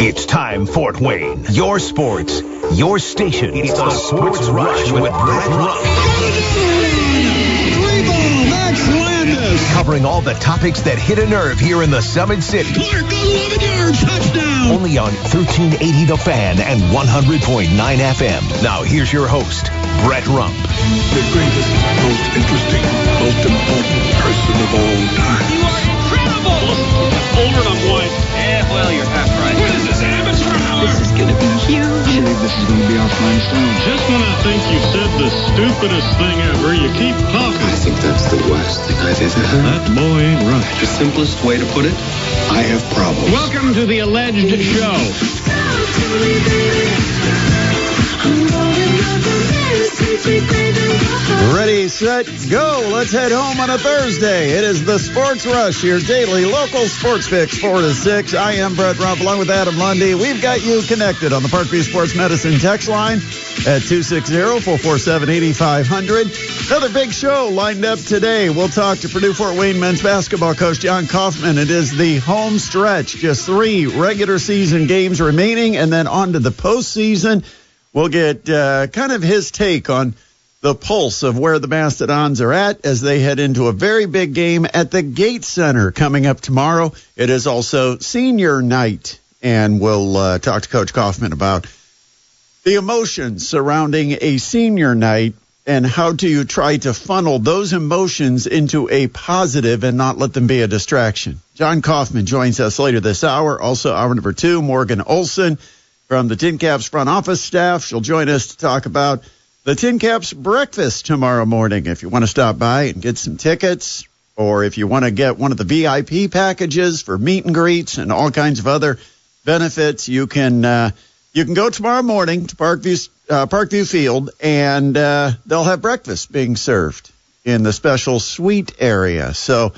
It's time, Fort Wayne. Your sports, your station. It's the Sports Rush with Brett Rump. Max Landis. Covering all the topics that hit a nerve here in the Summit City. Clark, 11 yards, touchdown. Only on 1380 The Fan and 100.9 FM. Now here's your host, Brett Rump. The greatest, most interesting, most important person of all time. You are incredible. Over and wide. Yeah, well, you're half right. What is this, amateur hour? This is going to be huge. I believe this is going to be our finest hour. Just when I think you've said the stupidest thing ever, you keep talking. I think that's the worst thing I've ever heard. That boy ain't right. The simplest way to put it, I have problems. Welcome to the alleged show. Ready, set, go. Let's head home on a Thursday. It is the Sports Rush, your daily local sports fix, 4 to 6. I am Brett Rump, along with Adam Lundy. We've got you connected on the Parkview Sports Medicine text line at 260-447-8500. Another big show lined up today. We'll talk to Purdue Fort Wayne men's basketball coach Jon Coffman. It is the home stretch. Just 3 regular season games remaining, and then on to the postseason. We'll get kind of his take on the pulse of where the Mastodons are at as they head into a very big game at the Gates Center coming up tomorrow. It is also senior night, and we'll talk to Coach Coffman about the emotions surrounding a senior night and how do you try to funnel those emotions into a positive and not let them be a distraction. Jon Coffman joins us later this hour. Also, hour number 2, Morgan Olson from the Tin Caps front office staff. She'll join us to talk about the Tin Caps breakfast tomorrow morning. If you want to stop by and get some tickets, or if you want to get one of the VIP packages for meet and greets and all kinds of other benefits, you can go tomorrow morning to Parkview Field, and they'll have breakfast being served in the special suite area. So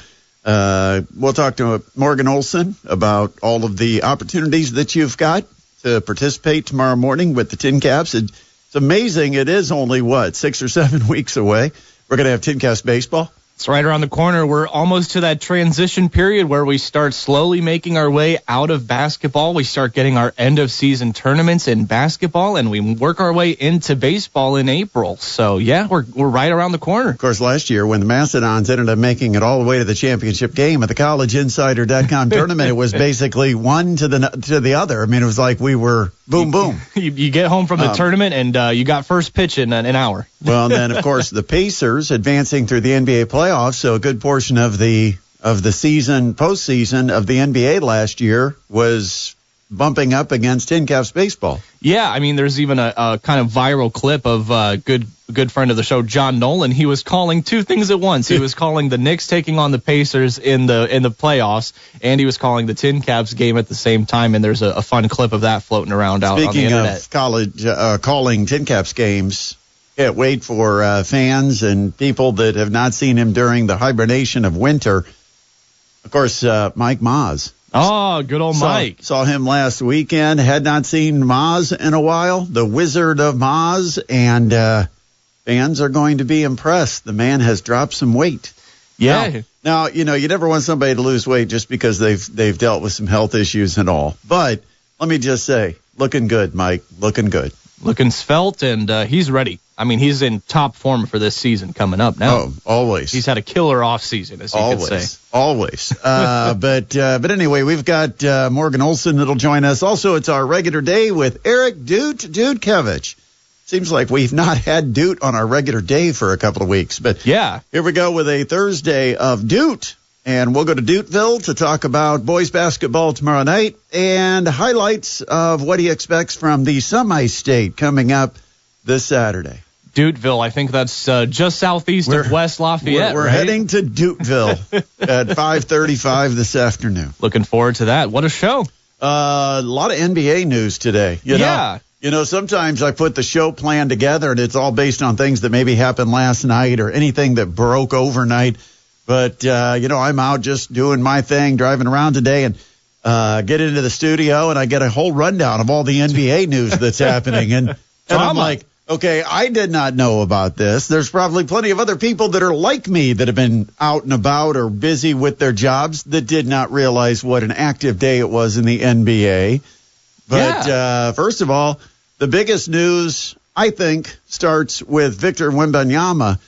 we'll talk to Morgan Olson about all of the opportunities that you've got to participate tomorrow morning with the Tin Caps. It's amazing. It is only, 6 or 7 weeks away. We're going to have Tin Caps baseball. It's right around the corner. We're almost to that transition period where we start slowly making our way out of basketball. We start getting our end-of-season tournaments in basketball, and we work our way into baseball in April. So, yeah, we're right around the corner. Of course, last year when the Mastodons ended up making it all the way to the championship game at the collegeinsider.com tournament, it was basically one to the other. I mean, it was like we were boom, boom. You get home from the tournament, and you got first pitch in an hour. Well, and then, of course, the Pacers advancing through the NBA playoffs. So a good portion of the postseason of the NBA last year was bumping up against Tin Caps baseball. Yeah, I mean, there's even a kind of viral clip of good friend of the show, John Nolan. He was calling 2 things at once. He was calling the Knicks taking on the Pacers in the playoffs, and he was calling the Tin Caps game at the same time. And there's a fun clip of that floating around out on the internet. Speaking of calling Tin Caps games, can't wait for fans and people that have not seen him during the hibernation of winter. Of course, Mike Maz. Oh, good old Mike. Saw him last weekend. Had not seen Maz in a while, the Wizard of Maz, and fans are going to be impressed. The man has dropped some weight. Yeah. Now, you never want somebody to lose weight just because they've dealt with some health issues and all. But let me just say, looking good, Mike. Looking good. Looking svelte, and he's ready. I mean, he's in top form for this season coming up now. Oh, always. He's had a killer off season, as you could say. Always. But anyway, we've got Morgan Olson that'll join us. Also, it's our regular day with Eric Dudekevich. Seems like we've not had Doot on our regular day for a couple of weeks. But yeah, here we go with a Thursday of Doot. And we'll go to Duteville to talk about boys basketball tomorrow night and highlights of what he expects from the semi-state coming up this Saturday. Duteville, I think that's just southeast of West Lafayette. We're heading to Duteville at 5:35 this afternoon. Looking forward to that. What a show. A lot of NBA news today. You know, sometimes I put the show plan together and it's all based on things that maybe happened last night or anything that broke overnight. But, I'm out just doing my thing, driving around today, and get into the studio, and I get a whole rundown of all the NBA news that's happening. And I'm like, okay, I did not know about this. There's probably plenty of other people that are like me that have been out and about or busy with their jobs that did not realize what an active day it was in the NBA. But first of all, the biggest news, I think, starts with Victor Wembanyama,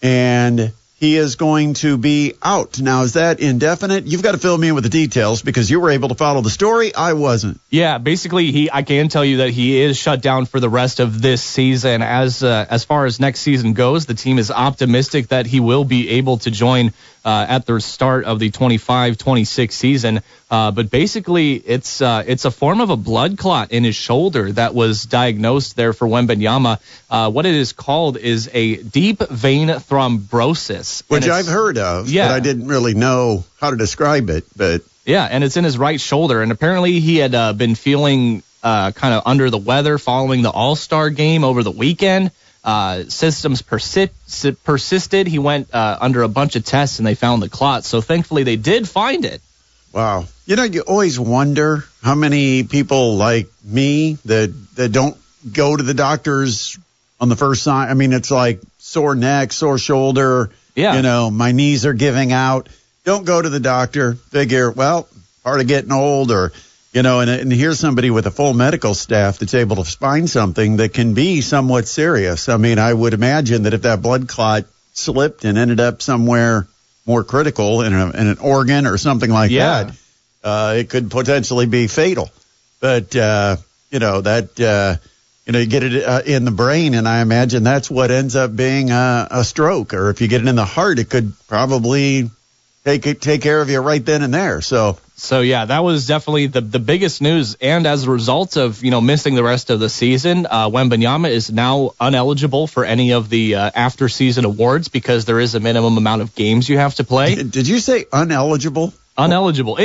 and he is going to be out. Now, is that indefinite? You've got to fill me in with the details because you were able to follow the story. I wasn't. Yeah, basically, I can tell you that he is shut down for the rest of this season. As far as next season goes, the team is optimistic that he will be able to join at the start of the 25-26 season. But basically, it's a form of a blood clot in his shoulder that was diagnosed there for Wembanyama. What it is called is a deep vein thrombosis. Which I've heard of, but I didn't really know how to describe it. But yeah, and it's in his right shoulder. And apparently he had been feeling kind of under the weather following the All-Star game over the weekend. Symptoms persisted. He went under a bunch of tests, and they found the clot. So thankfully they did find it. Wow. You know, you always wonder how many people like me that don't go to the doctors on the first sign. I mean, it's like sore neck, sore shoulder. Yeah. You know, my knees are giving out. Don't go to the doctor. Figure, well, part of getting old, or, you know, and here's somebody with a full medical staff that's able to find something that can be somewhat serious. I mean, I would imagine that if that blood clot slipped and ended up somewhere more critical in an organ or something like that, it could potentially be fatal. But, you know, that, you know, you get it in the brain, and I imagine that's what ends up being a stroke. Or if you get it in the heart, it could probably take care of you right then and there. So yeah, that was definitely the biggest news. And as a result of, you know, missing the rest of the season, Wembanyama is now ineligible for any of the after season awards because there is a minimum amount of games you have to play. Did you say ineligible? Ineligible.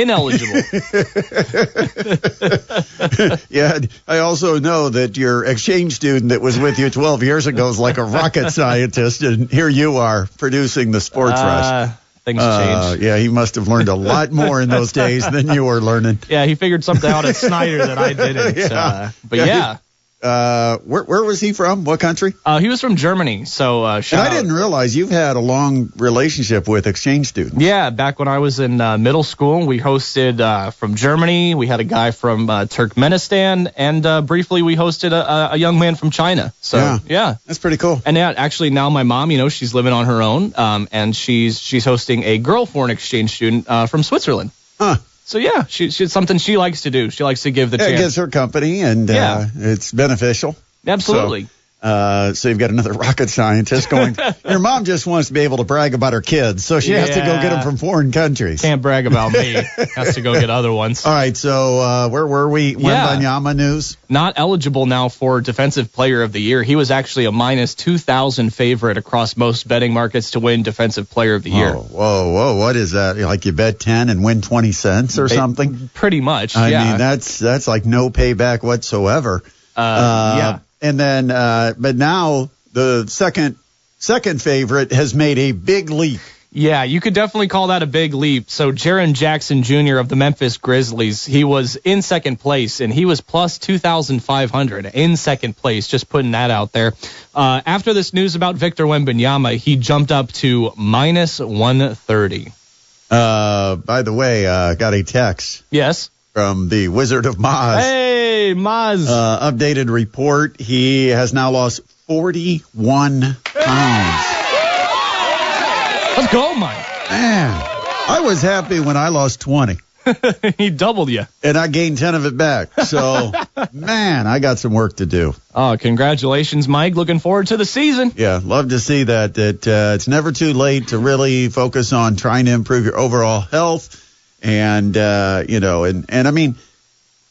Yeah, I also know that your exchange student that was with you 12 years ago is like a rocket scientist, and here you are producing the Sports Rush. Things change. Yeah, he must have learned a lot more in those days than you were learning. Yeah, he figured something out at Snyder that I didn't. But yeah. Where was he from? What country? He was from Germany. So and I didn't realize you've had a long relationship with exchange students. Yeah, back when I was in middle school, we hosted from Germany. We had a guy from Turkmenistan, and briefly we hosted a young man from China. So yeah, that's pretty cool. And yeah, actually now my mom, you know, she's living on her own, and she's hosting a girl foreign exchange student from Switzerland. Huh. So, yeah, she's something she likes to do. She likes to give the chance. It gives her company, and it's beneficial. Absolutely. So you've got another rocket scientist going, your mom just wants to be able to brag about her kids, so she has to go get them from foreign countries. Can't brag about me. Has to go get other ones. All right, so where were we? Wembanyama news? Not eligible now for Defensive Player of the Year. He was actually a minus 2,000 favorite across most betting markets to win Defensive Player of the Year. Whoa. What is that? Like you bet 10 and win 20 cents or something? Pretty much, I mean, that's like no payback whatsoever. Yeah. And then, but now the second favorite has made a big leap. Yeah, you could definitely call that a big leap. So Jaren Jackson Jr. of the Memphis Grizzlies, he was in second place, and he was plus 2,500 in second place, just putting that out there. After this news about Victor Wembanyama, he jumped up to minus 130. By the way, got a text. Yes. From the Wizard of Maz. Hey, Maz. Updated report. He has now lost 41 pounds. Let's go, Mike. Man, I was happy when I lost 20. He doubled you. And I gained 10 of it back. So, man, I got some work to do. Oh, congratulations, Mike. Looking forward to the season. Yeah, love to see that. It's never too late to really focus on trying to improve your overall health. And, you know, and I mean,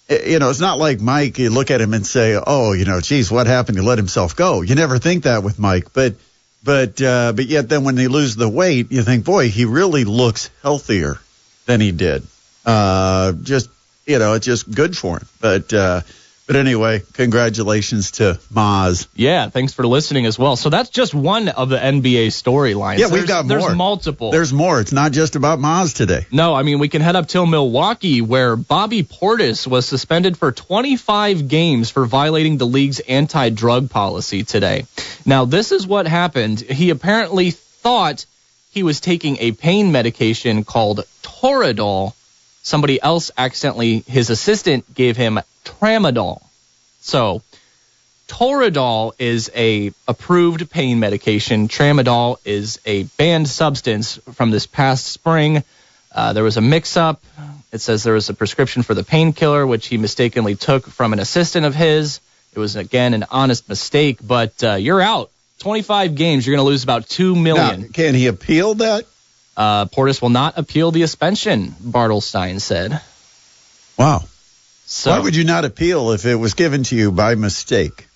you know, it's not like Mike, you look at him and say, oh, you know, geez, what happened? He let himself go. You never think that with Mike. But yet then when they lose the weight, you think, boy, he really looks healthier than he did. Just, you know, it's just good for him. But anyway, congratulations to Maz. Yeah, thanks for listening as well. So that's just one of the NBA storylines. Yeah, we've got more. There's multiple. There's more. It's not just about Maz today. No, I mean, we can head up till Milwaukee, where Bobby Portis was suspended for 25 games for violating the league's anti-drug policy today. Now, this is what happened. He apparently thought he was taking a pain medication called Toradol. Somebody else accidentally, his assistant, gave him tramadol. So Toradol is a approved pain medication. Tramadol is a banned substance from this past spring. There was a mix-up. It says there was a prescription for the painkiller, which he mistakenly took from an assistant of his. It was, again, an honest mistake, but you're out. 25 games, you're going to lose about $2 million. Now, can he appeal that? Portis will not appeal the suspension, Bartelstein said. Wow. So, why would you not appeal if it was given to you by mistake?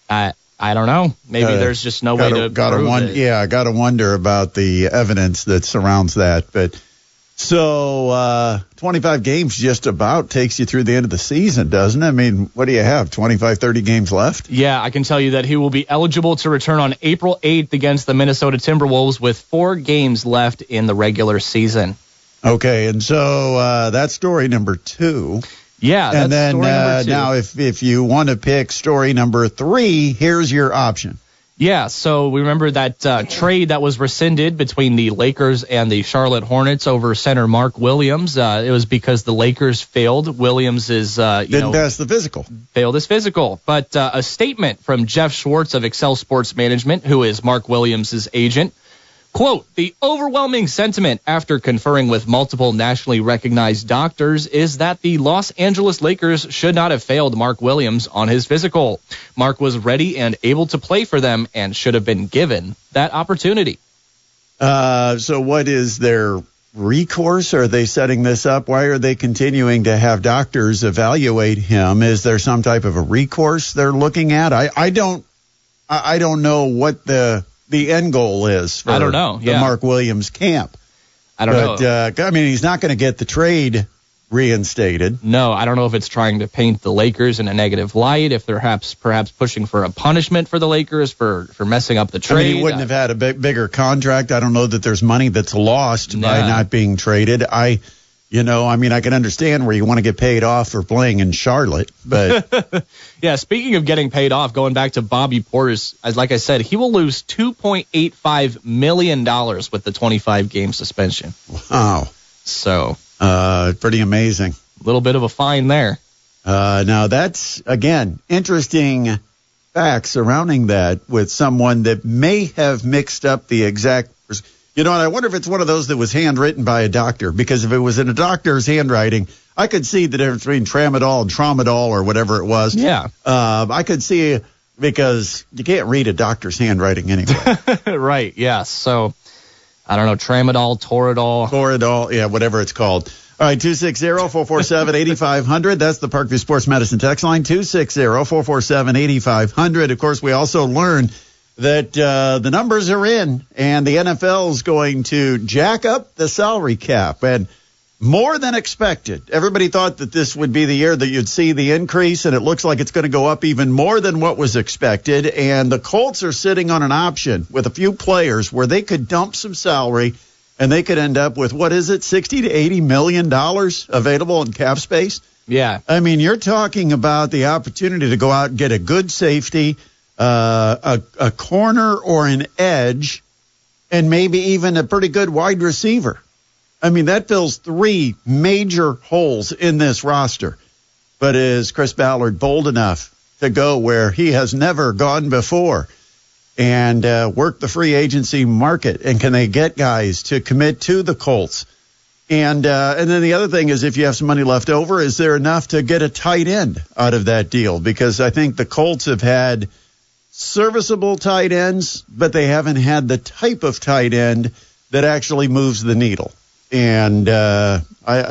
I don't know. Maybe there's just no way to prove it. Yeah, I got to wonder about the evidence that surrounds that. But so 25 games just about takes you through the end of the season, doesn't it? I mean, what do you have, 25, 30 games left? Yeah, I can tell you that he will be eligible to return on April 8th against the Minnesota Timberwolves with 4 games left in the regular season. Okay, and so that's story number 2. Yeah, that's and then story number 2. Now, if you want to pick story number 3, here's your option. Yeah, so we remember that trade that was rescinded between the Lakers and the Charlotte Hornets over center Mark Williams. It was because the Lakers failed. Williams is didn't pass the physical. Failed his physical. But a statement from Jeff Schwartz of Excel Sports Management, who is Mark Williams' agent. Quote, the overwhelming sentiment after conferring with multiple nationally recognized doctors is that the Los Angeles Lakers should not have failed Mark Williams on his physical. Mark was ready and able to play for them and should have been given that opportunity. So what is their recourse? Are they setting this up? Why are they continuing to have doctors evaluate him? Is there some type of a recourse they're looking at? I don't know what the end goal is for the Mark Williams camp. I don't know. I mean, he's not going to get the trade reinstated. No, I don't know if it's trying to paint the Lakers in a negative light, if they're perhaps pushing for a punishment for the Lakers for messing up the trade. I mean, he wouldn't have had a bigger contract. I don't know that there's money that's lost by not being traded. I can understand where you want to get paid off for playing in Charlotte, but yeah. Speaking of getting paid off, going back to Bobby Portis, like I said, he will lose $2.85 million with the 25-game suspension. Wow. So pretty amazing. A little bit of a fine there. Now that's again interesting facts surrounding that with someone that may have mixed up the exact. And I wonder if it's one of those that was handwritten by a doctor, because if it was in a doctor's handwriting, I could see the difference between tramadol and tramadol or whatever it was. Yeah. I could see, because you can't read a doctor's handwriting anyway. Right, yes. So, I don't know, tramadol, Toradol, yeah, whatever it's called. All right, 260-447-8500. That's the Parkview Sports Medicine text line, 260-447-8500. Of course, we also learned that the numbers are in, and the NFL is going to jack up the salary cap, and more than expected. Everybody thought that this would be the year that you'd see the increase, and it looks like it's going to go up even more than what was expected. And the Colts are sitting on an option with a few players where they could dump some salary, and they could end up with, what is it, $60 to $80 million available in cap space? Yeah. I mean, you're talking about the opportunity to go out and get a good safety, a corner or an edge, and maybe even a pretty good wide receiver. I mean, that fills 3 major holes in this roster. But is Chris Ballard bold enough to go where he has never gone before and work the free agency market? And can they get guys to commit to the Colts? And then the other thing is, if you have some money left over, is there enough to get a tight end out of that deal? Because I think the Colts have had serviceable tight ends, but they haven't had the type of tight end that actually moves the needle. And I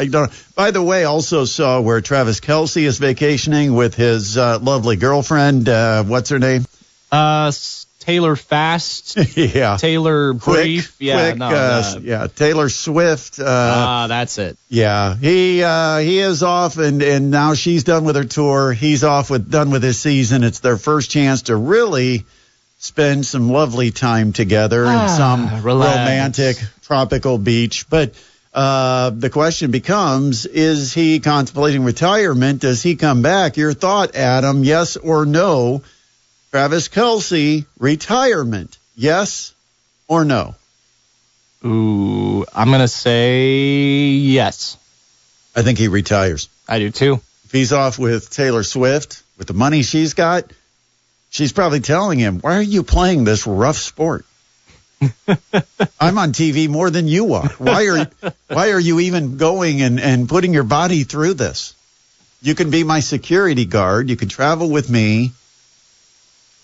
don't. By the way, also saw where Travis Kelce is vacationing with his lovely girlfriend. What's her name? Taylor Fast. Yeah. Taylor Brief. Taylor Swift. That's it. Yeah. He is off, and now she's done with her tour. He's done with his season. It's their first chance to really spend some lovely time together in some romantic tropical beach. But the question becomes, is he contemplating retirement? Does he come back? Your thought, Adam, yes or no? Travis Kelce, retirement, yes or no? Ooh, I'm going to say yes. I think he retires. I do too. if he's off with Taylor Swift, with the money she's got, she's probably telling him, why are you playing this rough sport? I'm on TV more than you are. Why are you even going and putting your body through this? You can be my security guard. You can travel with me.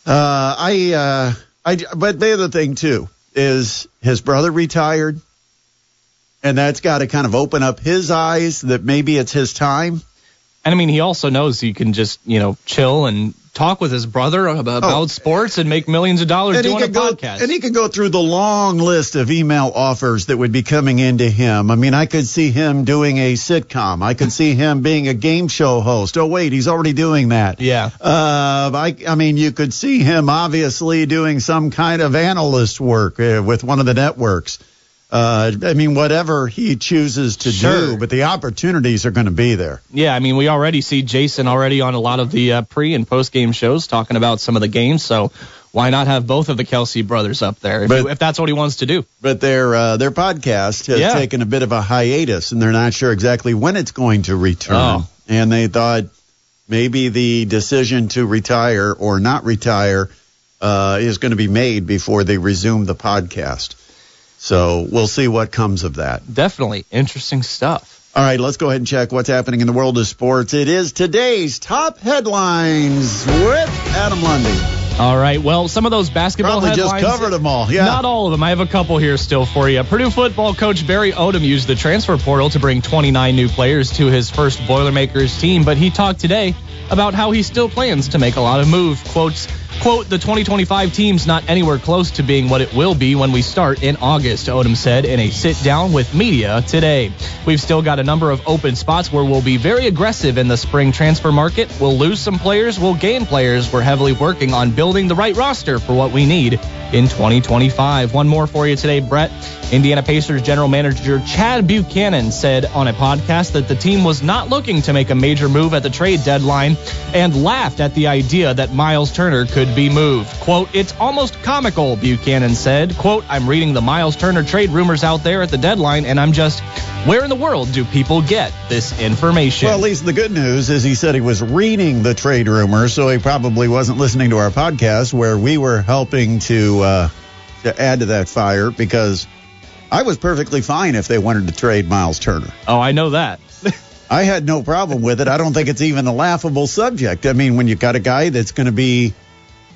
But the other thing, too, is his brother retired, and that's got to kind of open up his eyes that maybe it's his time. And, I mean, he also knows he can just, chill and talk with his brother about sports and make millions of dollars doing a podcast. And he could go through the long list of email offers that would be coming into him. I mean, I could see him doing a sitcom. I could see him being a game show host. Oh, wait, he's already doing that. Yeah. I mean, you could see him obviously doing some kind of analyst work with one of the networks. I mean, whatever he chooses to do, but the opportunities are going to be there. Yeah, I mean, we already see Jason already on a lot of the pre- and post-game shows talking about some of the games, so why not have both of the Kelsey brothers up there if that's what he wants to do? But their podcast has taken a bit of a hiatus, and they're not sure exactly when it's going to return. Oh. And they thought maybe the decision to retire or not retire is going to be made before they resume the podcast. So we'll see what comes of that. Definitely interesting stuff. All right, let's go ahead and check what's happening in the world of sports. It is today's top headlines with Adam Lundy. All right, well, some of those basketball headlines. Probably just covered them all, yeah. Not all of them. I have a couple here still for you. Purdue football coach Barry Odom used the transfer portal to bring 29 new players to his first Boilermakers team, but he talked today about how he still plans to make a lot of moves. Quote, the 2025 team's not anywhere close to being what it will be when we start in August, Odom said in a sit-down with media today. We've still got a number of open spots where we'll be very aggressive in the spring transfer market. We'll lose some players, we'll gain players. We're heavily working on building the right roster for what we need in 2025. One more for you today, Brett. Indiana Pacers general manager Chad Buchanan said on a podcast that the team was not looking to make a major move at the trade deadline and laughed at the idea that Miles Turner could be moved. Quote, it's almost comical, Buchanan said. Quote, I'm reading the Miles Turner trade rumors out there at the deadline, and I'm just, where in the world do people get this information? Well, at least the good news is he said he was reading the trade rumors, so he probably wasn't listening to our podcast where we were helping to add to that fire, because I was perfectly fine if they wanted to trade Miles Turner. Oh, I know that. I had no problem with it. I don't think it's even a laughable subject. I mean, when you've got a guy that's going to be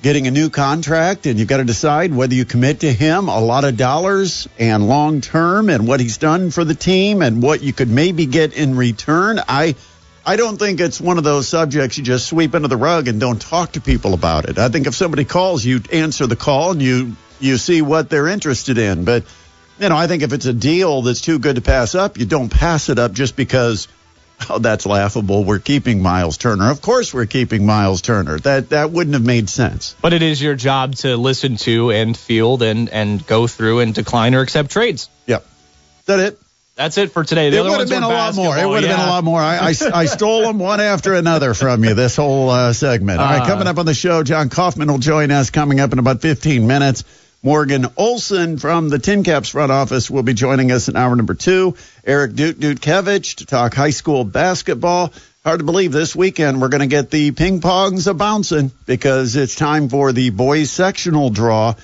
getting a new contract and you've got to decide whether you commit to him a lot of dollars and long term and what he's done for the team and what you could maybe get in return, I don't think it's one of those subjects you just sweep under the rug and don't talk to people about it. I think if somebody calls, you answer the call and you see what they're interested in. But, I think if it's a deal that's too good to pass up, you don't pass it up just because, oh, that's laughable, we're keeping Miles Turner. Of course we're keeping Miles Turner. That wouldn't have made sense. But it is your job to listen to and field and go through and decline or accept trades. Yep. Is that it? That's it for today. It would have been a lot more. It would have been a lot more. I stole them one after another from you this whole segment. All right, coming up on the show, Jon Coffman will join us coming up in about 15 minutes. Morgan Olson from the Tin Caps front office will be joining us in hour number 2. Eric Dutkevich to talk high school basketball. Hard to believe this weekend we're going to get the ping pongs a-bouncing because it's time for the boys sectional draw.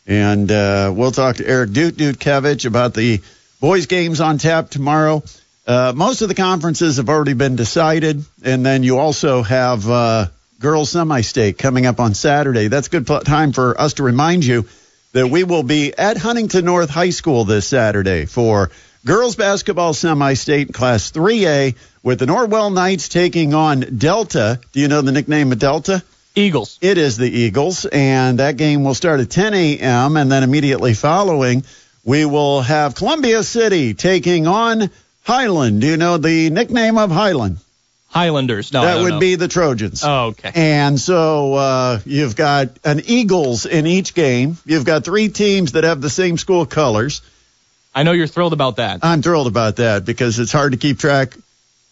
And we'll talk to Eric Dutkevich about the boys games on tap tomorrow. Most of the conferences have already been decided. And then you also have girls semi-state coming up on Saturday. That's a good time for us to remind you that we will be at Huntington North High School this Saturday for girls basketball semi-state Class 3A with the Norwell Knights taking on Delta. Do you know the nickname of Delta? Eagles. It is the Eagles, and that game will start at 10 a.m., and then immediately following, we will have Columbia City taking on Highland. Do you know the nickname of Highland? Highlanders. No, that would be the Trojans. Oh, okay. And so you've got an Eagles in each game. You've got 3 teams that have the same school colors. I know you're thrilled about that. I'm thrilled about that because it's hard to keep track,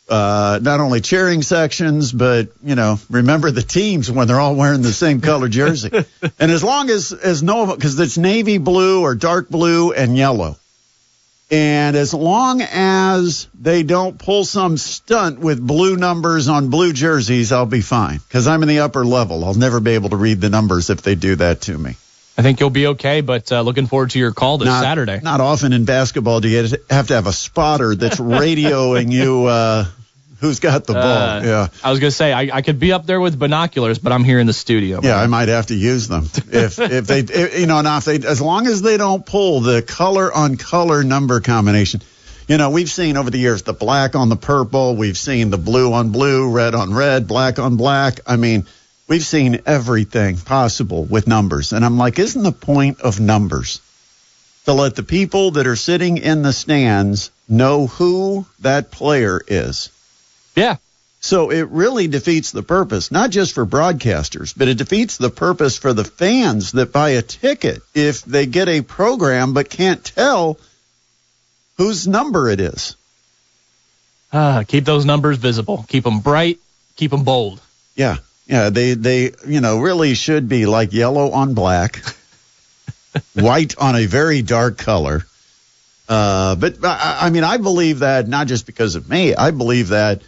not only cheering sections, but, remember the teams when they're all wearing the same color jersey. And as long as no, because it's navy blue or dark blue and yellow. And as long as they don't pull some stunt with blue numbers on blue jerseys, I'll be fine. Because I'm in the upper level. I'll never be able to read the numbers if they do that to me. I think you'll be okay, but looking forward to your call this Saturday. Not often in basketball do you have to have a spotter that's radioing you who's got the ball. Yeah. I was going to say, I could be up there with binoculars, but I'm here in the studio. Yeah, I might have to use them. if they as long as they don't pull the color on color number combination. We've seen over the years the black on the purple. We've seen the blue on blue, red on red, black on black. I mean, we've seen everything possible with numbers. And I'm like, isn't the point of numbers to let the people that are sitting in the stands know who that player is? Yeah. So it really defeats the purpose, not just for broadcasters, but it defeats the purpose for the fans that buy a ticket if they get a program but can't tell whose number it is. Keep those numbers visible. Keep them bright. Keep them bold. Yeah. Yeah, they really should be like yellow on black, white on a very dark color. But I mean, I believe that not just because of me. I believe that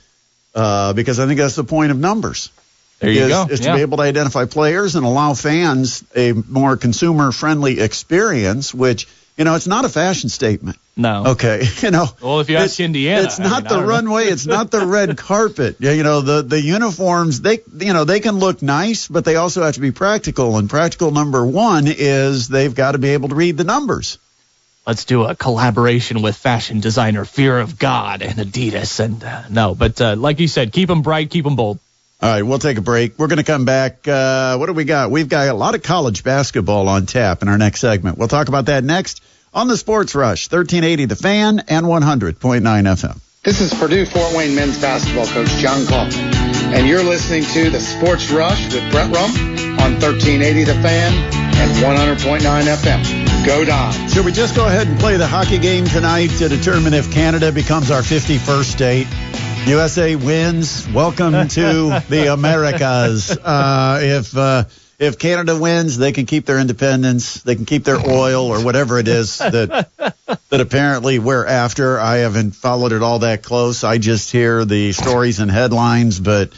because I think that's the point of numbers. There you go. Is to be able to identify players and allow fans a more consumer-friendly experience, which, it's not a fashion statement. No. Okay. Well, if you ask Indiana, it's not the runway. It's not the red carpet. The uniforms, they can look nice, but they also have to be practical. And practical number one is they've got to be able to read the numbers. Let's do a collaboration with fashion designer Fear of God and Adidas. And like you said, keep them bright, keep them bold. All right, we'll take a break. We're going to come back. What do we got? We've got a lot of college basketball on tap in our next segment. We'll talk about that next on the Sports Rush, 1380 The Fan and 100.9 FM. This is Purdue Fort Wayne men's basketball coach Jon Coffman, and you're listening to the Sports Rush with Brett Rump on 1380 The Fan and 100.9 FM. Go Dons. Should we just go ahead and play the hockey game tonight to determine if Canada becomes our 51st state? USA wins. Welcome to the Americas. If Canada wins, they can keep their independence. They can keep their oil or whatever it is that apparently we're after. I haven't followed it all that close. I just hear the stories and headlines. But,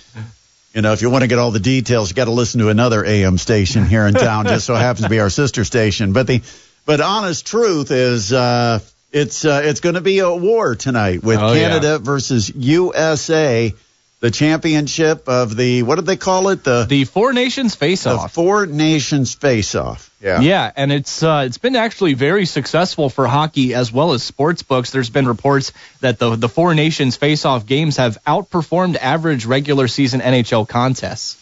if you want to get all the details, you got to listen to another AM station here in town. Just so happens to be our sister station. But honest truth is it's going to be a war tonight with Canada versus USA. The championship of the, what did they call it? The Four Nations Face-Off. The Four Nations Face-Off. Yeah. Yeah, and it's been actually very successful for hockey as well as sports books. There's been reports that the Four Nations Face-Off games have outperformed average regular season NHL contests.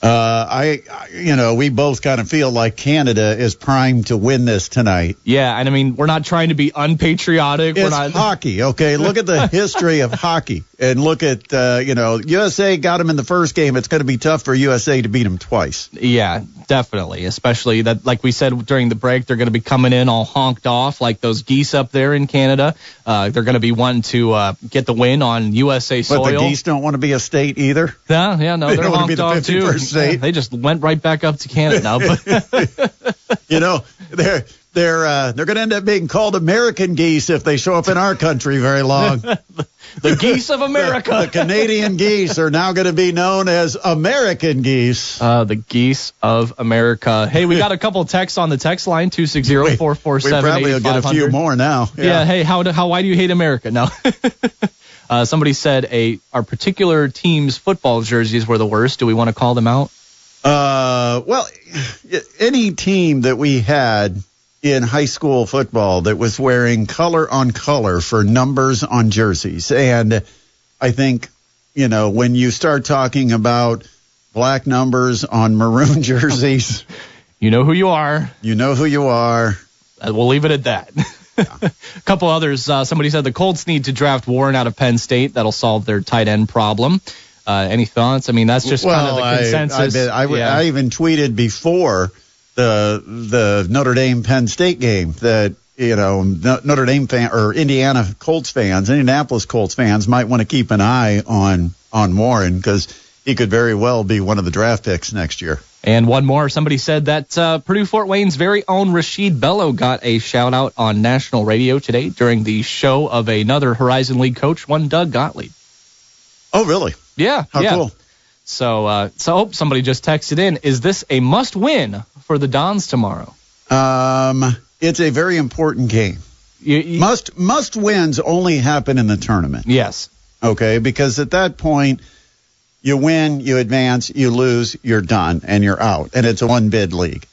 We both kind of feel like Canada is primed to win this tonight. Yeah, and I mean, we're not trying to be unpatriotic. It's hockey, okay? Look at the history of hockey and look at, USA got them in the first game. It's going to be tough for USA to beat them twice. Yeah, definitely, especially that, like we said during the break, they're going to be coming in all honked off like those geese up there in Canada. They're going to be wanting to get the win on USA soil. But the geese don't want to be a state either? No, they're honked off too. State. They just went right back up to Canada now. But they're going to end up being called American geese if they show up in our country very long. The geese of America. The Canadian geese are now going to be known as American geese. The geese of America. Hey, we got a couple texts on the text line, 260-447-8500. We probably will get a few more now. Yeah, hey, why do you hate America? No. Somebody said our particular team's football jerseys were the worst. Do we want to call them out? Well, any team that we had in high school football that was wearing color on color for numbers on jerseys. And I think, when you start talking about black numbers on maroon jerseys. You know who you are. You know who you are. We'll leave it at that. A couple others. Somebody said the Colts need to draft Warren out of Penn State. That'll solve their tight end problem. Any thoughts? I mean, that's just kind of the consensus. I even tweeted before the Notre Dame Penn State game that Notre Dame fan or Indiana Colts fans, Indianapolis Colts fans might want to keep an eye on Warren because he could very well be one of the draft picks next year. And one more, somebody said that Purdue Fort Wayne's very own Rasheed Bello got a shout-out on national radio today during the show of another Horizon League coach, one Doug Gottlieb. Oh, really? Yeah. How cool. So somebody just texted in, is this a must-win for the Dons tomorrow? It's a very important game. Must wins only happen in the tournament. Yes. Okay, because at that point, you win, you advance, you lose, you're done, and you're out. And it's a one-bid league.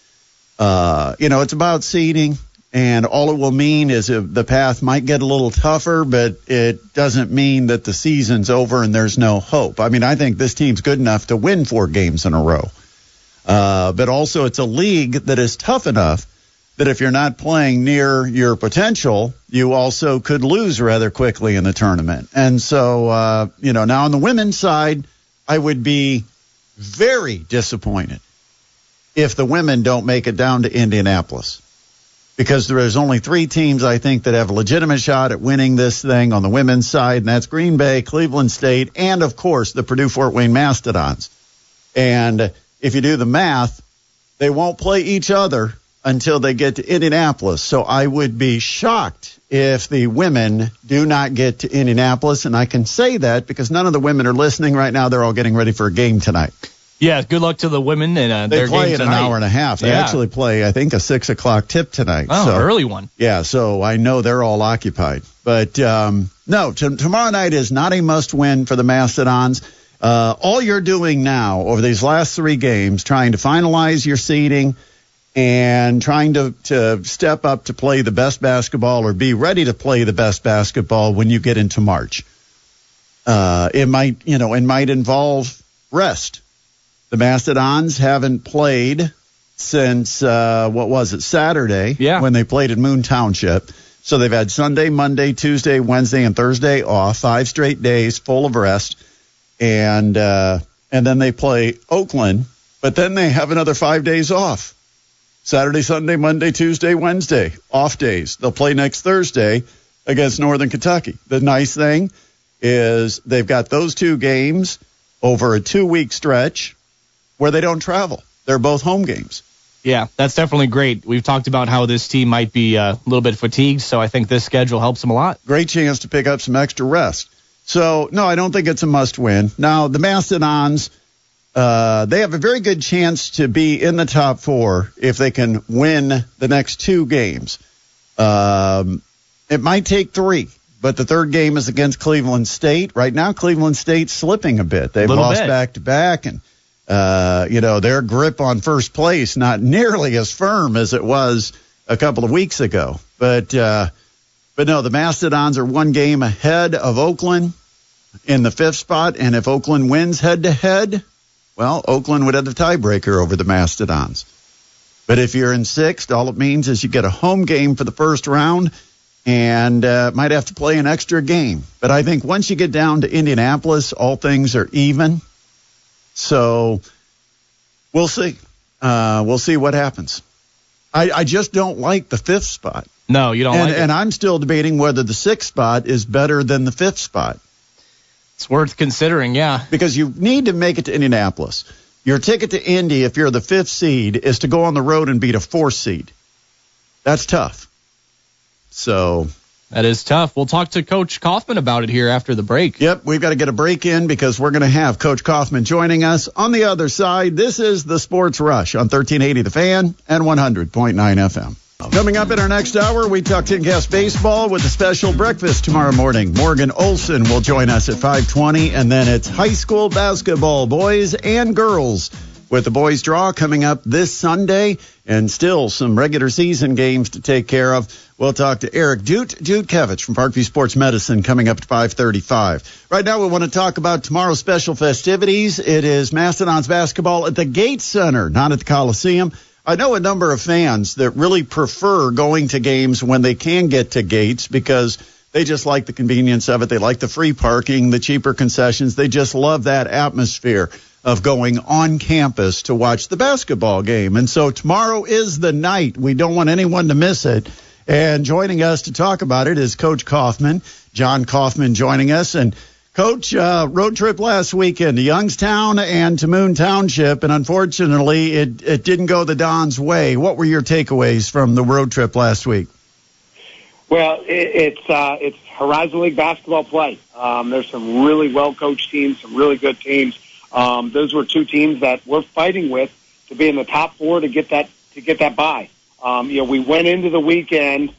It's about seeding, and all it will mean is the path might get a little tougher, but it doesn't mean that the season's over and there's no hope. I mean, I think this team's good enough to win 4 games in a row. But also it's a league that is tough enough that if you're not playing near your potential, you also could lose rather quickly in the tournament. And so, now on the women's side, I would be very disappointed if the women don't make it down to Indianapolis, because there's only 3 teams, I think, that have a legitimate shot at winning this thing on the women's side, and that's Green Bay, Cleveland State, and, of course, the Purdue Fort Wayne Mastodons. And if you do the math, they won't play each other until they get to Indianapolis. So I would be shocked if the women do not get to Indianapolis. And I can say that because none of the women are listening right now. They're all getting ready for a game tonight. Yeah, good luck to the women and their game tonight. They play in an hour and a half. They actually play, I think, a 6 o'clock tip tonight. Oh, early one. Yeah, so I know they're all occupied. But, no, tomorrow night is not a must-win for the Mastodons. All you're doing now over these last 3 games, trying to finalize your seeding and trying to step up to play the best basketball or be ready to play the best basketball when you get into March. It might involve rest. The Mastodons haven't played since, Saturday, when they played at Moon Township. So they've had Sunday, Monday, Tuesday, Wednesday, and Thursday off, 5 straight days full of rest. And then they play Oakland, but then they have another 5 days off. Saturday, Sunday, Monday, Tuesday, Wednesday, off days. They'll play next Thursday against Northern Kentucky. The nice thing is they've got those 2 games over a 2-week stretch where they don't travel. They're both home games. Yeah, that's definitely great. We've talked about how this team might be a little bit fatigued, so I think this schedule helps them a lot. Great chance to pick up some extra rest. So, no, I don't think it's a must-win. Now, the Mastodons, they have a very good chance to be in the top 4 if they can win the next 2 games. It might take 3, but the 3rd game is against Cleveland State. Right now, Cleveland State's slipping a bit. They've lost back-to-back, and, their grip on first place not nearly as firm as it was a couple of weeks ago. But no, the Mastodons are 1 game ahead of Oakland in the 5th spot, and if Oakland wins head-to-head, well, Oakland would have the tiebreaker over the Mastodons. But if you're in 6th, all it means is you get a home game for the first round and might have to play an extra game. But I think once you get down to Indianapolis, all things are even. So we'll see. We'll see what happens. I just don't like the 5th spot. No, you don't like it. And I'm still debating whether the 6th spot is better than the 5th spot. It's worth considering, yeah. Because you need to make it to Indianapolis. Your ticket to Indy, if you're the 5th seed, is to go on the road and beat a 4th seed. That's tough. So that is tough. We'll talk to Coach Coffman about it here after the break. Yep, we've got to get a break in because we're going to have Coach Coffman joining us. On the other side, this is the Sports Rush on 1380 The Fan and 100.9 FM. Coming up in our next hour, we talk TinCast baseball with a special breakfast tomorrow morning. Morgan Olson will join us at 5:20, and then it's high school basketball, boys and girls, with the boys draw coming up this Sunday, and still some regular season games to take care of. We'll talk to Eric Jutkevich from Parkview Sports Medicine coming up at 5:35. Right now we want to talk about tomorrow's special festivities. It is Mastodons basketball at the Gates Center, not at the Coliseum. I know a number of fans that really prefer going to games when they can get to Gates because they just like the convenience of it. They like the free parking, the cheaper concessions. They just love that atmosphere of going on campus to watch the basketball game. And so tomorrow is the night. We don't want anyone to miss it. And joining us to talk about it is Coach Coffman, Jon Coffman joining us. And Coach, road trip last weekend to Youngstown and to Moon Township, and unfortunately it didn't go the Dons' way. What were your takeaways from the road trip last week? Well, it's Horizon League basketball play. There's some really well-coached teams, some really good teams. Those were two teams that we're fighting with to be in the top four to get that bye. We went into the weekend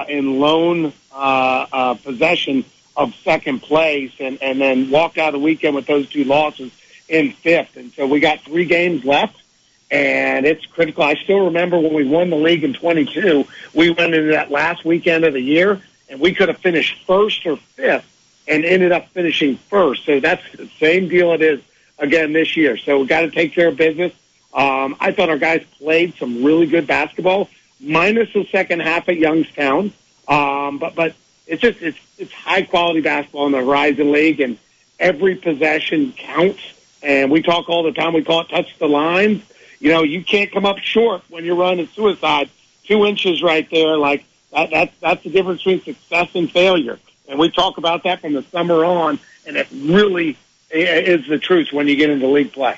in lone possession of second place and then walked out of the weekend with those two losses in fifth. And so we got 3 games left, and it's critical. I still remember when we won the league in 22, we went into that last weekend of the year, and we could have finished first or fifth and ended up finishing first. So that's the same deal it is again this year. So we've got to take care of business. I thought our guys played some really good basketball, minus the second half at Youngstown. But it's high quality basketball in the Horizon League, and every possession counts. And we talk all the time. We call it touch the lines. You can't come up short when you're running suicide. 2 inches right there, like that's the difference between success and failure. And we talk about that from the summer on, and it really is the truth when you get into league play.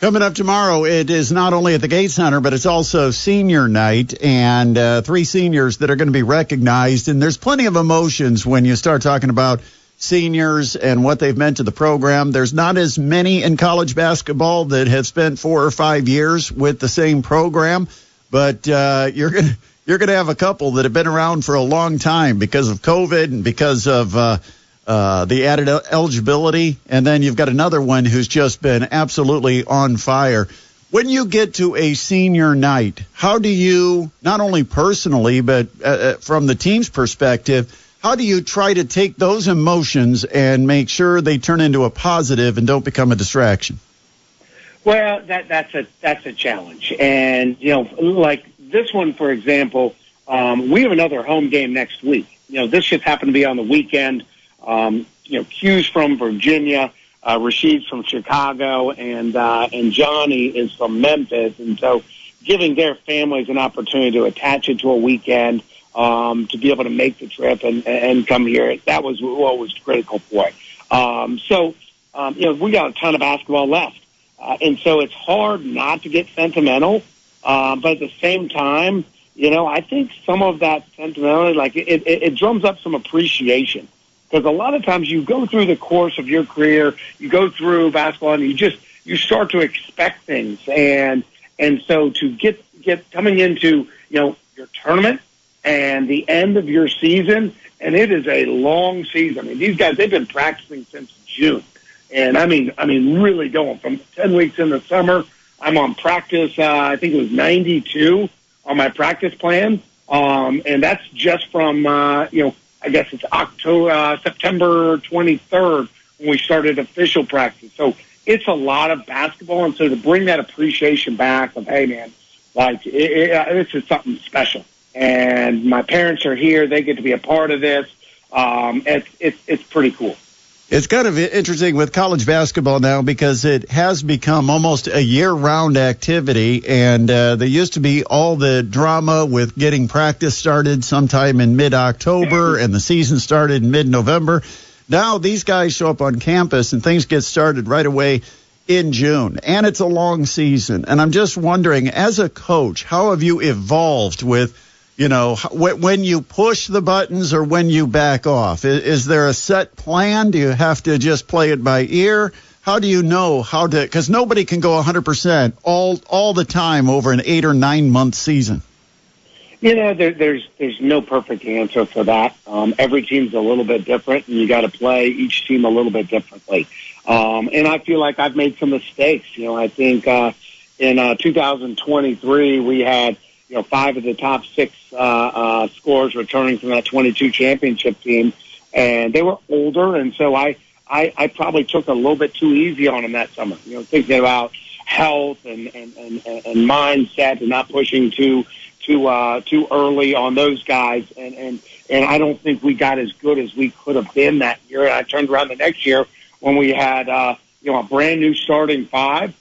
Coming up tomorrow, it is not only at the Gate Center, but it's also senior night, and 3 seniors that are going to be recognized. And there's plenty of emotions when you start talking about seniors and what they've meant to the program. There's not as many in college basketball that have spent 4 or 5 years with the same program, but you're going to have a couple that have been around for a long time because of COVID and because of the added eligibility, and then you've got another one who's just been absolutely on fire. When you get to a senior night, how do you, not only personally, but from the team's perspective, how do you try to take those emotions and make sure they turn into a positive and don't become a distraction? Well, that's a challenge. And, like this one, for example, we have another home game next week. This just happened to be on the weekend. Q's from Virginia, Rashid's from Chicago, and Johnny is from Memphis. And so giving their families an opportunity to attach it to a weekend, to be able to make the trip and come here, that was what was critical for it. We got a ton of basketball left. And so it's hard not to get sentimental. But at the same time, I think some of that sentimentality, like it drums up some appreciation. Because a lot of times you go through the course of your career, you go through basketball, and you start to expect things, and so to get coming into your tournament and the end of your season, and it is a long season. I mean, these guys, they've been practicing since June, and I mean really going from 10 weeks in the summer. I'm on practice. I think it was 92 on my practice plan, and that's just from I guess it's September 23rd when we started official practice. So it's a lot of basketball. And so to bring that appreciation back of, hey, man, like this is something special. And my parents are here. They get to be a part of this. It's pretty cool. It's kind of interesting with college basketball now because it has become almost a year-round activity, and there used to be all the drama with getting practice started sometime in mid-October and the season started in mid-November. Now these guys show up on campus and things get started right away in June, and it's a long season. And I'm just wondering, as a coach, how have you evolved with when you push the buttons or when you back off? Is there a set plan? Do you have to just play it by ear? How do you know how to, because nobody can go 100% all the time over an 8 or 9 month season. There's no perfect answer for that. Every team's a little bit different, and you got to play each team a little bit differently. And I feel like I've made some mistakes. I think in 2023 we had 5 of the top 6 scorers returning from that 22 championship team, and they were older, and so I probably took a little bit too easy on them that summer. Thinking about health and mindset and not pushing too early on those guys, and I don't think we got as good as we could have been that year. And I turned around the next year when we had a brand new starting 5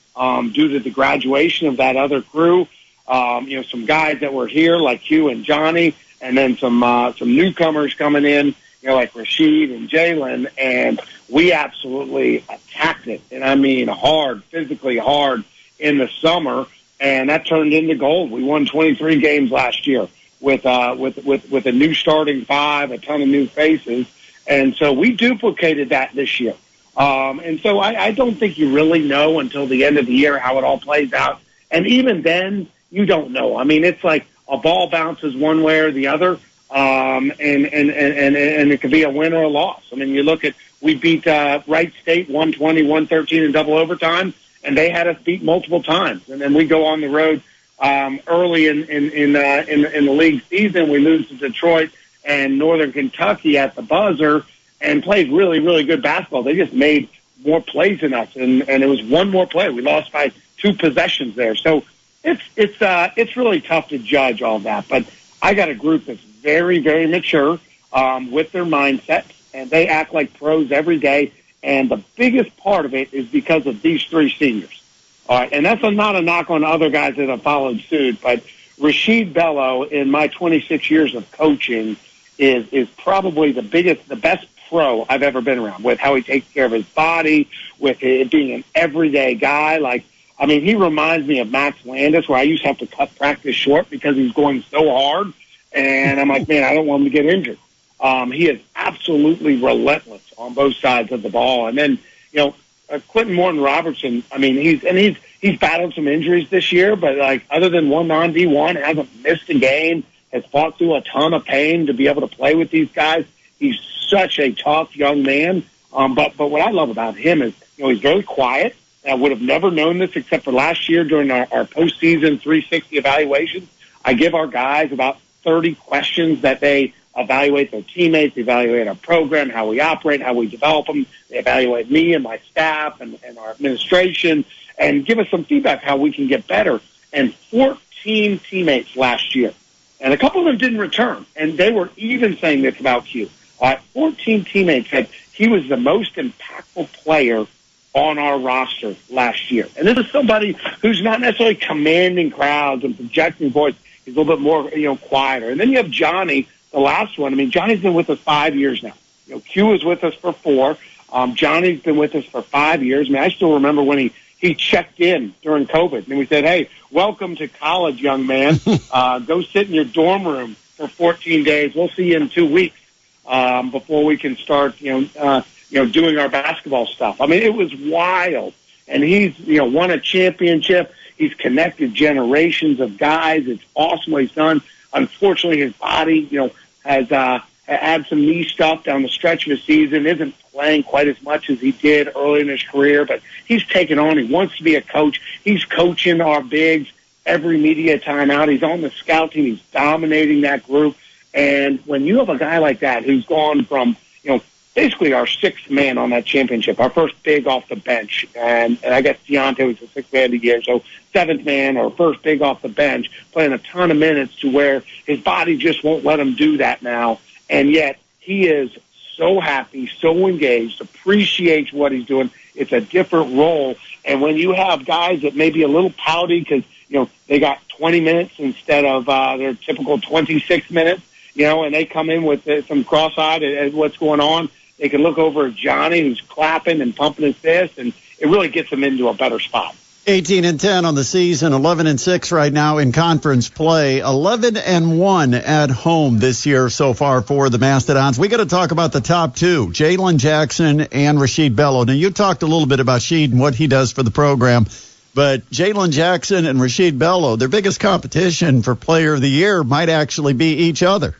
due to the graduation of that other crew. Some guys that were here like Q and Johnny, and then some newcomers coming in like Rashid and Jalen, and we absolutely attacked it. And I mean hard, physically hard in the summer, and that turned into gold. We won 23 games last year with a new starting five, a ton of new faces. And so we duplicated that this year. And so I don't think you really know until the end of the year how it all plays out. And even then, you don't know. I mean, it's like a ball bounces one way or the other, and it could be a win or a loss. I mean, you look at, we beat Wright State 120-113 in double overtime, and they had us beat multiple times. And then we go on the road early in the league season. We lose to Detroit and Northern Kentucky at the buzzer, and played really, really good basketball. They just made more plays than us, and it was one more play. We lost by 2 possessions there. So it's really tough to judge all that. But I got a group that's very, very mature with their mindset, and they act like pros every day. And the biggest part of it is because of these 3 seniors. All right, and that's not a knock on other guys that have followed suit, but Rashid Bello, in my 26 years of coaching, is probably the best pro I've ever been around, with how he takes care of his body, with it being an everyday guy. He reminds me of Max Landis, where I used to have to cut practice short because he's going so hard. And I'm like, man, I don't want him to get injured. He is absolutely relentless on both sides of the ball. And then, Quentin Morton Robertson, he's battled some injuries this year, but other than one non-D1, hasn't missed a game, has fought through a ton of pain to be able to play with these guys. He's such a tough young man. But what I love about him is, he's very quiet. I would have never known this except for last year during our postseason 360 evaluations. I give our guys about 30 questions that they evaluate their teammates, evaluate our program, how we operate, how we develop them. They evaluate me and my staff and our administration, and give us some feedback how we can get better. And 14 teammates last year, and a couple of them didn't return, and they were even saying this about Q. 14 teammates said he was the most impactful player on our roster last year. And this is somebody who's not necessarily commanding crowds and projecting voice. He's a little bit more, quieter. And then you have Johnny, the last one. Johnny's been with us 5 years now. Q was with us for 4. Johnny's been with us for 5 years. I still remember when he checked in during COVID, and we said, hey, welcome to college, young man. Go sit in your dorm room for 14 days. We'll see you in 2 weeks before we can start, doing our basketball stuff. It was wild. And he's, won a championship. He's connected generations of guys. It's awesome what he's done. Unfortunately, his body, has had some knee stuff down the stretch of the season, isn't playing quite as much as he did early in his career, but he's taken on. He wants to be a coach. He's coaching our bigs every media timeout. He's on the scout team. He's dominating that group. And when you have a guy like that who's gone from, basically our 6th man on that championship, our first big off the bench, and I guess Deontay was the 6th man of the year, so 7th man or first big off the bench, playing a ton of minutes to where his body just won't let him do that now. And yet he is so happy, so engaged, appreciates what he's doing. It's a different role. And when you have guys that may be a little pouty because, they got 20 minutes instead of their typical 26 minutes, and they come in with some cross-eyed at what's going on, they can look over at Johnny, who's clapping and pumping his fist, and it really gets them into a better spot. 18-10 on the season, 11-6 right now in conference play, 11-1 at home this year so far for the Mastodons. We got to talk about the top 2, Jalen Jackson and Rashid Bello. Now, you talked a little bit about Rashid and what he does for the program, but Jalen Jackson and Rashid Bello, their biggest competition for Player of the Year might actually be each other.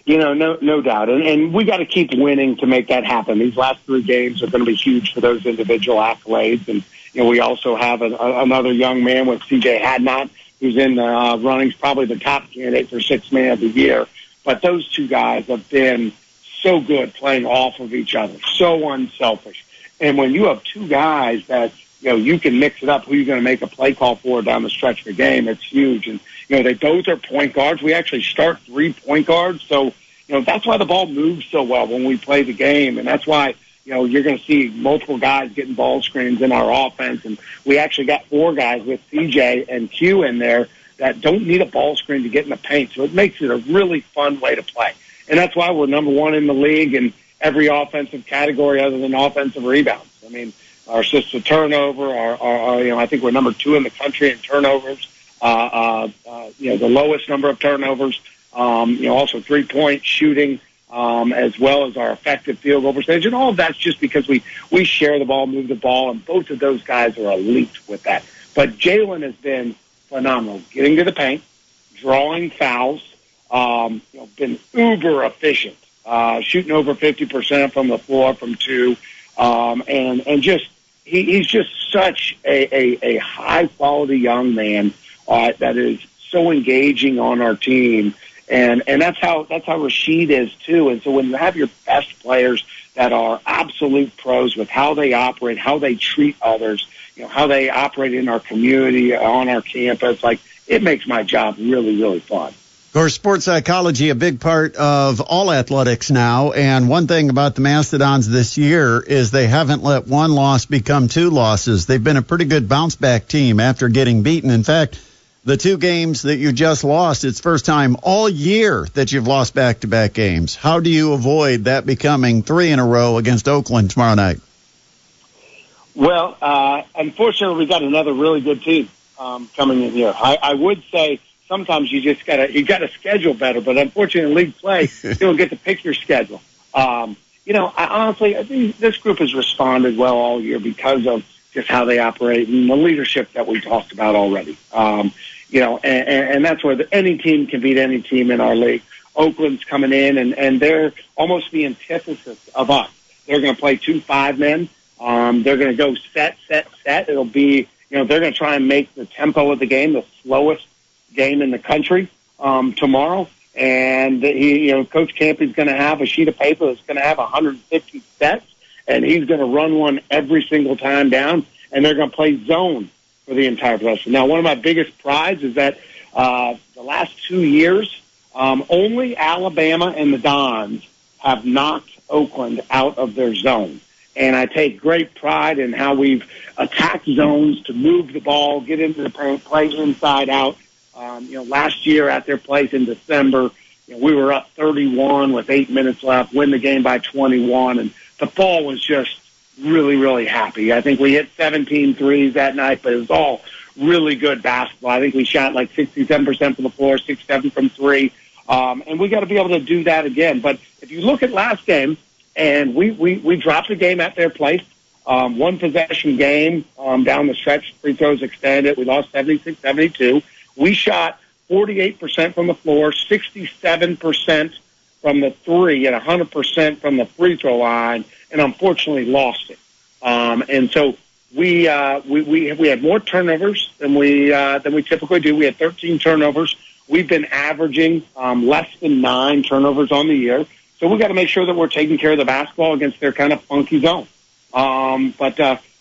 No doubt. And we got to keep winning to make that happen. These last 3 games are going to be huge for those individual accolades. And, we also have another young man with C.J. Hadnot, who's in the runnings, probably the top candidate for 6th man of the year. But those 2 guys have been so good playing off of each other, so unselfish. And when you have 2 guys that, you can mix it up, who you're going to make a play call for down the stretch of the game, it's huge. And, they both are point guards. We actually start 3 point guards. So, that's why the ball moves so well when we play the game. And that's why, you're going to see multiple guys getting ball screens in our offense. And we actually got 4 guys with CJ and Q in there that don't need a ball screen to get in the paint. So it makes it a really fun way to play. And that's why we're number one in the league in every offensive category other than offensive rebounds. I mean, our assisted turnover, I think we're number 2 in the country in turnovers. The lowest number of turnovers. Also 3-point shooting, as well as our effective field goal percentage. And all of that's just because we share the ball, move the ball, and both of those guys are elite with that. But Jalen has been phenomenal, getting to the paint, drawing fouls, been uber efficient, shooting over 50% from the floor from 2, and just he's just such a high quality young man that is so engaging on our team, and that's how Rasheed is too. And so when you have your best players that are absolute pros with how they operate, how they treat others, how they operate in our community, on our campus, like, it makes my job really, really fun. Of course, sports psychology, a big part of all athletics now. And one thing about the Mastodons this year is they haven't let one loss become 2 losses. They've been a pretty good bounce-back team after getting beaten. In fact, the 2 games that you just lost, it's first time all year that you've lost back-to-back games. How do you avoid that becoming 3 in a row against Oakland tomorrow night? Well, unfortunately, we got another really good team coming in here. I would say sometimes you gotta schedule better, but unfortunately in league play, you don't get to pick your schedule. I think this group has responded well all year because of just how they operate and the leadership that we talked about already. And that's where any team can beat any team in our league. Oakland's coming in, and they're almost the antithesis of us. They're going to play 2 5-men. They're going to go set. It'll be, they're going to try and make the tempo of the game the slowest game in the country tomorrow. And Coach Campy's going to have a sheet of paper that's going to have 150 sets, and he's going to run one every single time down, and they're going to play zone for the entire possession. Now, one of my biggest prides is that the last 2 years, only Alabama and the Dons have knocked Oakland out of their zone. And I take great pride in how we've attacked zones to move the ball, get into the paint, play inside out. Last year at their place in December, we were up 31 with 8 minutes left, win the game by 21, and the ball was just really, really happy. I think we hit 17 threes that night, but it was all really good basketball. I think we shot like 67% from the floor, 67 from 3, and we got to be able to do that again. But if you look at last game, and we dropped the game at their place, 1 possession game down the stretch, free throws extended. We lost 76-72. We shot 48% from the floor, 67% from the 3, and 100% from the free throw line, and unfortunately lost it. And so we had more turnovers than we typically do. We had 13 turnovers. We've been averaging less than 9 turnovers on the year. So we got to make sure that we're taking care of the basketball against their kind of funky zone. But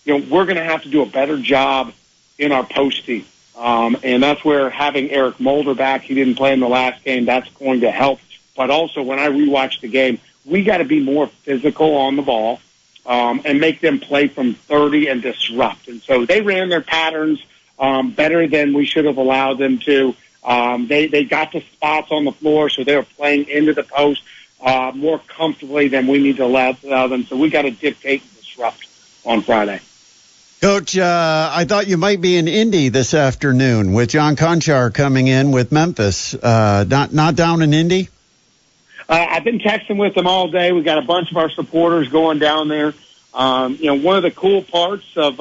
we're going to have to do a better job in our post team. And that's where having Eric Mulder back, he didn't play in the last game, that's going to help. But also when I rewatch the game, we got to be more physical on the ball and make them play from 30 and disrupt. And so they ran their patterns better than we should have allowed them to. They got the spots on the floor, so they were playing into the post more comfortably than we need to allow them. So we got to dictate and disrupt on Friday. Coach, I thought you might be in Indy this afternoon with John Conchar coming in with Memphis. Not down in Indy? I've been texting with them all day. We got a bunch of our supporters going down there. One of the cool parts of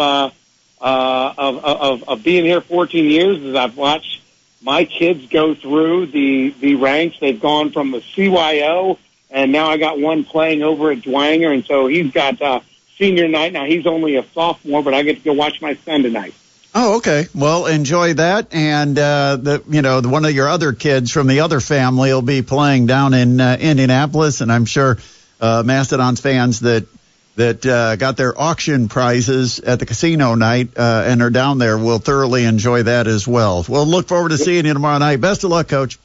being here 14 years is I've watched my kids go through the ranks. They've gone from the CYO, and now I got one playing over at Dwanger, and so he's got senior night. Now he's only a sophomore, but I get to go watch my son tonight. Oh, okay. Well, enjoy that. And one of your other kids from the other family will be playing down in Indianapolis, and I'm sure Mastodons fans that got their auction prizes at the casino night and are down there will thoroughly enjoy that as well. We'll look forward to seeing you tomorrow night. Best of luck, Coach.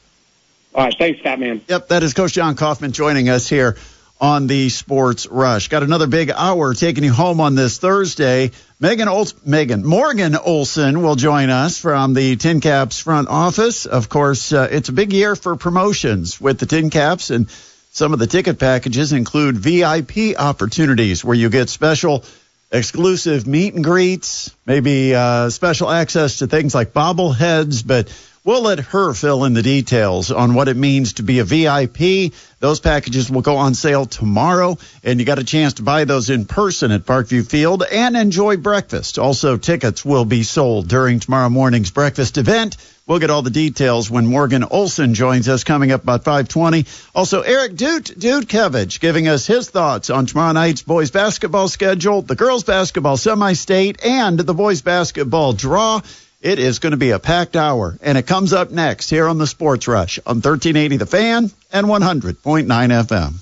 All right, thanks, Fat Man. Yep, that is Coach Jon Coffman joining us here on the Sports Rush. Got another big hour taking you home on this Thursday. Morgan Olson will join us from the Tin Caps front office. Of course, it's a big year for promotions with the Tin Caps, and Some of the ticket packages include VIP opportunities where you get special exclusive meet and greets, maybe special access to things like bobbleheads, but we'll let her fill in the details on what it means to be a VIP. Those packages will go on sale tomorrow, and you got a chance to buy those in person at Parkview Field and enjoy breakfast. Also, tickets will be sold during tomorrow morning's breakfast event. We'll get all the details when Morgan Olson joins us coming up about 5:20. Also, Eric Dudkevich giving us his thoughts on tomorrow night's boys basketball schedule, the girls basketball semi-state, and the boys basketball draw. It is going to be a packed hour, and it comes up next here on the Sports Rush on 1380 The Fan and 100.9 FM.